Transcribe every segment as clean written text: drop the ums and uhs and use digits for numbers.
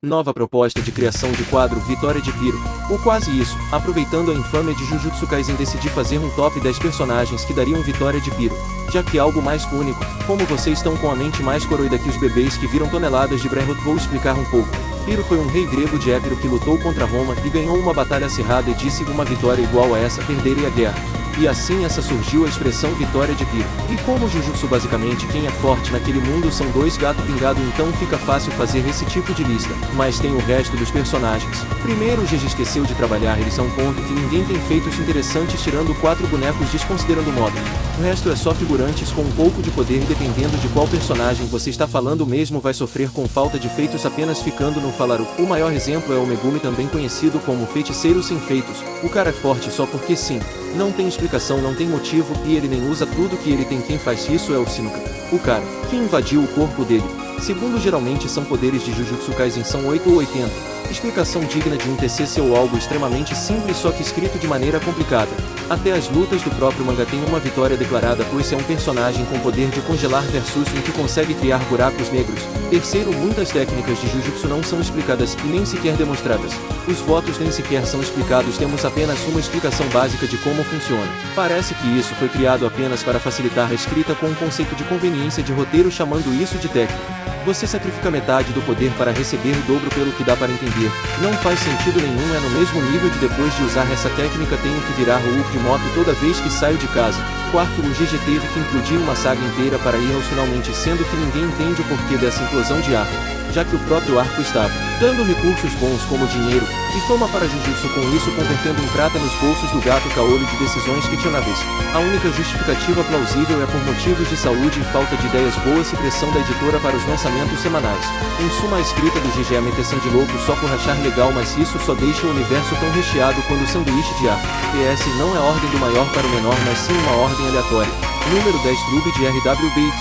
Nova proposta de criação de quadro Vitória de Pyro, ou quase isso, aproveitando a infâmia de Jujutsu Kaisen decidi fazer um top 10 personagens que dariam Vitória de Pyro, já que é algo mais único, como vocês estão com a mente mais coroida que os bebês que viram toneladas de Brennroth vou explicar um pouco. Pyro foi um rei grego de Épiro que lutou contra Roma e ganhou uma batalha acirrada e disse uma vitória igual a essa perderia a guerra. E assim essa surgiu a expressão Vitória de Pyro. E como Jujutsu basicamente quem é forte naquele mundo são dois gato pingado então fica fácil fazer esse tipo de lista. Mas tem o resto dos personagens. Primeiro o GG esqueceu de trabalhar eles são um ponto que ninguém tem feitos interessantes tirando 4 bonecos desconsiderando o modo. O resto é só figurantes com um pouco de poder e dependendo de qual personagem você está falando mesmo vai sofrer com falta de feitos apenas ficando no falaru. O maior exemplo é o Megumi também conhecido como feiticeiro sem feitos. O cara é forte só porque sim. Não tem explicação, não tem motivo, e ele nem usa tudo que ele tem. Quem faz isso é o Shinuka, o cara, que invadiu o corpo dele. Segundo geralmente são poderes de Jujutsu Kaisen são 8 ou 80. Explicação digna de um TCC ou algo extremamente simples só que escrito de maneira complicada. Até as lutas do próprio mangá tem uma vitória declarada pois é um personagem com poder de congelar versus um que consegue criar buracos negros. Terceiro, muitas técnicas de Jujutsu não são explicadas e nem sequer demonstradas. Os votos nem sequer são explicados, temos apenas uma explicação básica de como funciona. Parece que isso foi criado apenas para facilitar a escrita com um conceito de conveniência de roteiro chamando isso de técnica. Você sacrifica metade do poder para receber o dobro pelo que dá para entender. Não faz sentido nenhum, é no mesmo nível de depois de usar essa técnica tenho que virar o Hulk de moto toda vez que saio de casa. Quarto, o GG teve que implodir uma saga inteira para ir aos finalmente sendo que ninguém entende o porquê dessa implosão de arco, já que o próprio arco estava dando recursos bons como dinheiro e fama para Jujutsu com isso convertendo em prata nos bolsos do gato caolho de decisões que tinha na vez. A única justificativa plausível é por motivos de saúde e falta de ideias boas e pressão da editora para os lançamentos semanais. Em suma a escrita do GG é a meteção de louco só por achar legal mas isso só deixa o universo tão recheado quando o sanduíche de arco. PS não é ordem do maior para o menor mas sim uma ordem aleatória. Número 10 Trube de RWBY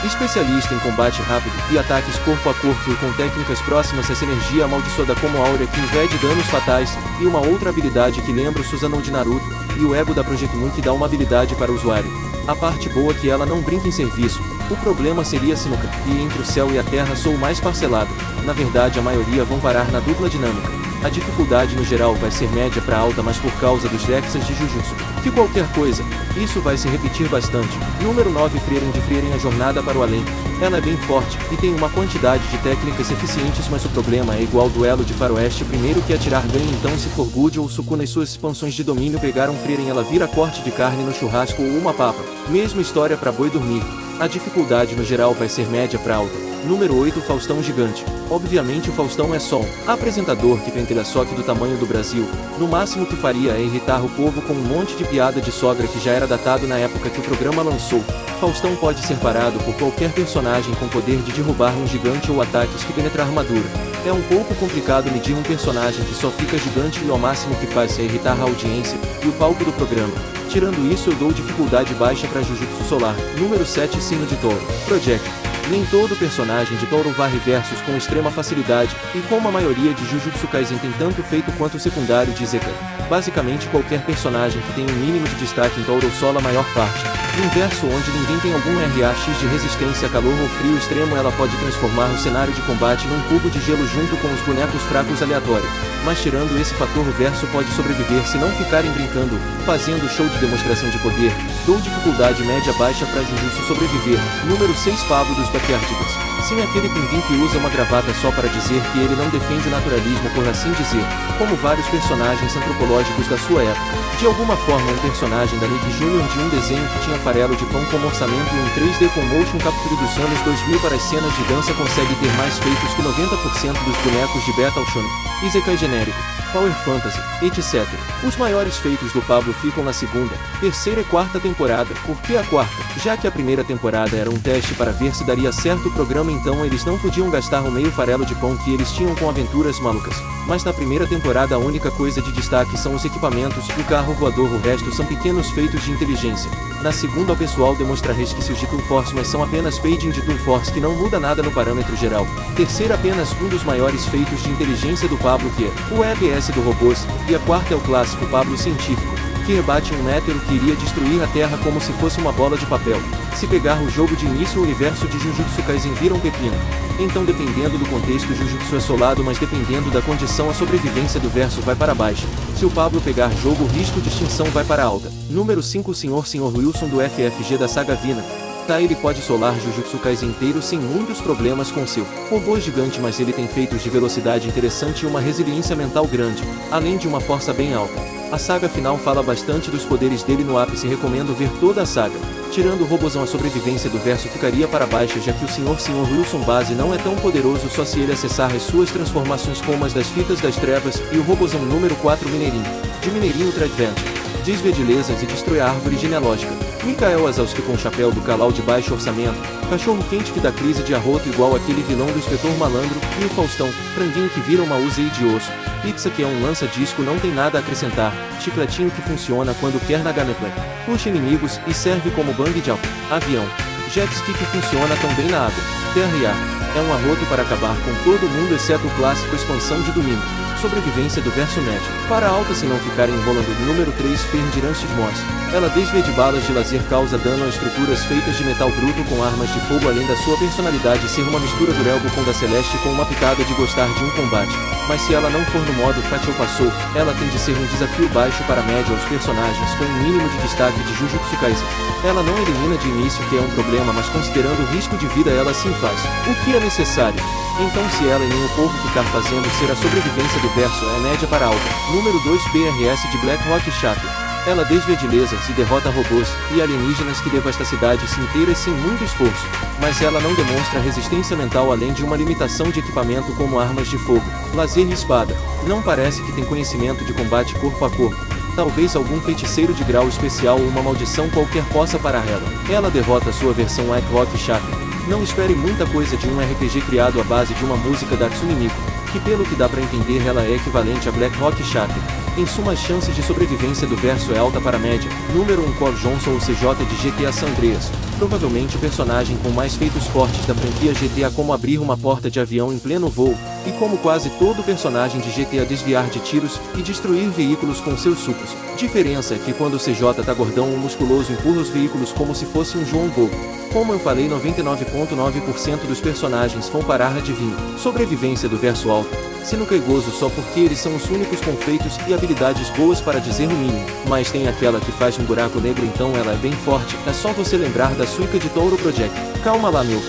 1. Especialista em combate rápido e ataques corpo a corpo e com técnicas próximas essa energia amaldiçoada como áurea que impede danos fatais, e uma outra habilidade que lembra o Susanoo de Naruto, e o ego da Project Moon que dá uma habilidade para o usuário. A parte boa é que ela não brinca em serviço, o problema seria Shinuka, e entre o céu e a terra sou o mais parcelado, na verdade a maioria vão parar na dupla dinâmica. A dificuldade no geral vai ser média para alta mas por causa dos Dexas de Jujutsu, que qualquer coisa, isso vai se repetir bastante. Número 9 Frieren de Frieren a jornada para o além. Ela é bem forte, e tem uma quantidade de técnicas eficientes mas o problema é igual duelo de faroeste primeiro que atirar ganha então se for Good ou Sukuna e suas expansões de domínio pegaram Frieren ela vira corte de carne no churrasco ou uma papa. Mesma história para boi dormir. A dificuldade no geral vai ser média para alta. Número 8 Faustão Gigante. Obviamente o Faustão é só um apresentador que pentelha só que do tamanho do Brasil. No máximo que faria é irritar o povo com um monte de piada de sogra que já era datado na época que o programa lançou. Faustão pode ser parado por qualquer personagem com poder de derrubar um gigante ou ataques que penetrar armadura. É um pouco complicado medir um personagem que só fica gigante e ao máximo que faz é irritar a audiência e o palco do programa. Tirando isso eu dou dificuldade baixa para Jujutsu Solar. Número 7 Sino de Touro. Project. Nem todo personagem de Touro varre versus com extrema facilidade, e como a maioria de Jujutsu Kaisen tem tanto feito quanto secundário de Isekai. Basicamente qualquer personagem que tem um mínimo de destaque em Touro sola a maior parte. Em verso onde ninguém tem algum RAX de resistência a calor ou frio extremo ela pode transformar o cenário de combate num cubo de gelo junto com os bonecos fracos aleatórios. Mas tirando esse fator o verso pode sobreviver se não ficarem brincando, fazendo show de demonstração de poder. Dou dificuldade média baixa para Jujutsu sobreviver. Número 6 Pablo dos Patriárticos. Sim, aquele pinguim que usa uma gravata só para dizer que ele não defende o naturalismo por assim dizer, como vários personagens antropológicos da sua época. De alguma forma um personagem da Nick Jr. de um desenho que tinha farelo de pão como orçamento e um 3D com motion capture dos anos 2000 para as cenas de dança consegue ter mais feitos que 90% dos bonecos de Battle Shonen, Isekai genérico, Power Fantasy, etc. Os maiores feitos do Pablo ficam na segunda, terceira e quarta temporada. Por que a quarta? Já que a primeira temporada era um teste para ver se daria certo o programa então eles não podiam gastar o meio farelo de pão que eles tinham com aventuras malucas. Mas na primeira temporada a única coisa de destaque são os equipamentos e o carro voador, o resto são pequenos feitos de inteligência. Na segunda o pessoal demonstra resquícios de Toon Force mas são apenas paging de Toon Force que não muda nada no parâmetro geral. Terceira apenas um dos maiores feitos de inteligência do Pablo que é o EBS do robôs, e a quarta é o clássico Pablo científico, que rebate um hétero que iria destruir a Terra como se fosse uma bola de papel. Se pegar o jogo de início, o universo de Jujutsu Kaisen vira um pepino. Então, dependendo do contexto, Jujutsu é solado, mas dependendo da condição, a sobrevivência do verso vai para baixo. Se o Pablo pegar jogo, o risco de extinção vai para alta. Número 5. O Sr. Wilson do FFG da saga Vina. Tá, ele pode solar Jujutsu Kaisen inteiro sem muitos problemas com seu robô gigante, mas ele tem feitos de velocidade interessante e uma resiliência mental grande, além de uma força bem alta. A saga final fala bastante dos poderes dele no ápice, recomendo ver toda a saga. Tirando o robozão, a sobrevivência do verso ficaria para baixo, já que o Sr. Wilson base não é tão poderoso só se ele acessar as suas transformações como as das Fitas das Trevas, e o robozão número 4 Mineirinho. De Mineirinho Tradvent. Desvia de lesas e destrói a árvore genealógica. Mikael Wazowski com o chapéu do Kalal de baixo orçamento. Cachorro quente que dá crise de arroto igual aquele vilão do Inspetor Malandro. E o Faustão, franguinho que vira uma useia de osso. Pizza que é um lança-disco, não tem nada a acrescentar. Chicletinho que funciona quando quer na gameplay. Puxa inimigos e serve como bang jump. Avião. Jet ski que funciona também na água. Terra e ar. É um arroto para acabar com todo mundo exceto o clássico expansão de domingo. Sobrevivência do verso médio. Para alta se não ficarem enrolando. Número 3 Ferdirantes Morse. Ela desvia de balas de laser, causa dano a estruturas feitas de metal bruto com armas de fogo, além da sua personalidade ser uma mistura do Relgo com da Celeste, com uma pitada de gostar de um combate. Mas se ela não for no modo Fat ou Passou, ela tem de ser um desafio baixo para médio aos personagens com um mínimo de destaque de Jujutsu Kaisen. Ela não elimina de início, que é um problema, mas considerando o risco de vida ela sim faz o que é necessário. Então se ela e nem o povo ficar fazendo ser a sobrevivência do verso é média para alta. Número 2 PRS de Black Rock Chakra. Ela desvia de lesas e derrota robôs e alienígenas que devastam cidades inteiras sem muito esforço. Mas ela não demonstra resistência mental, além de uma limitação de equipamento como armas de fogo, laser e espada. Não parece que tem conhecimento de combate corpo a corpo. Talvez algum feiticeiro de grau especial ou uma maldição qualquer possa parar ela. Ela derrota sua versão White Rock Chakra. Não espere muita coisa de um RPG criado à base de uma música da Hatsune Miku, que pelo que dá pra entender ela é equivalente a Black Rock Chakra. Em suma, a chance de sobrevivência do verso é alta para média. Número 1 Cor Johnson ou CJ de GTA San Andreas. Provavelmente o personagem com mais feitos fortes da franquia GTA, como abrir uma porta de avião em pleno voo, e como quase todo personagem de GTA desviar de tiros e destruir veículos com seus sucos. Diferença é que quando o CJ tá gordão ou musculoso empurra os veículos como se fosse um João Bobo. Como eu falei, 99,9% dos personagens vão parar adivinho. Sobrevivência do verso alto. Sinuca e gozo só porque eles são os únicos com feitos e habilidades boas, para dizer o mínimo. Mas tem aquela que faz um buraco negro, então ela é bem forte. É só você lembrar da Suika de Touro Project. Calma lá, meu.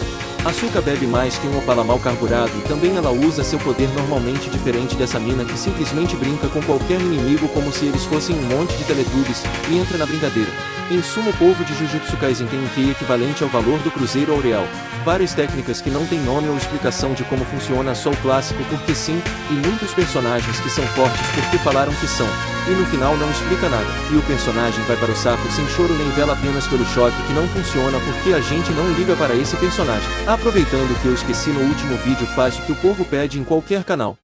A Suika bebe mais que um Opala mal carburado e também ela usa seu poder normalmente, diferente dessa mina que simplesmente brinca com qualquer inimigo como se eles fossem um monte de Teletubbies e entra na brincadeira. Em suma, o povo de Jujutsu Kaisen tem um QI equivalente ao valor do Cruzeiro ao real. Várias técnicas que não tem nome ou explicação de como funciona, só o clássico porque sim, e muitos personagens que são fortes porque falaram que são, e no final não explica nada, e o personagem vai para o saco sem choro nem vela, apenas pelo choque que não funciona porque a gente não liga para esse personagem. Aproveitando que eu esqueci no último vídeo, faz o que o povo pede em qualquer canal.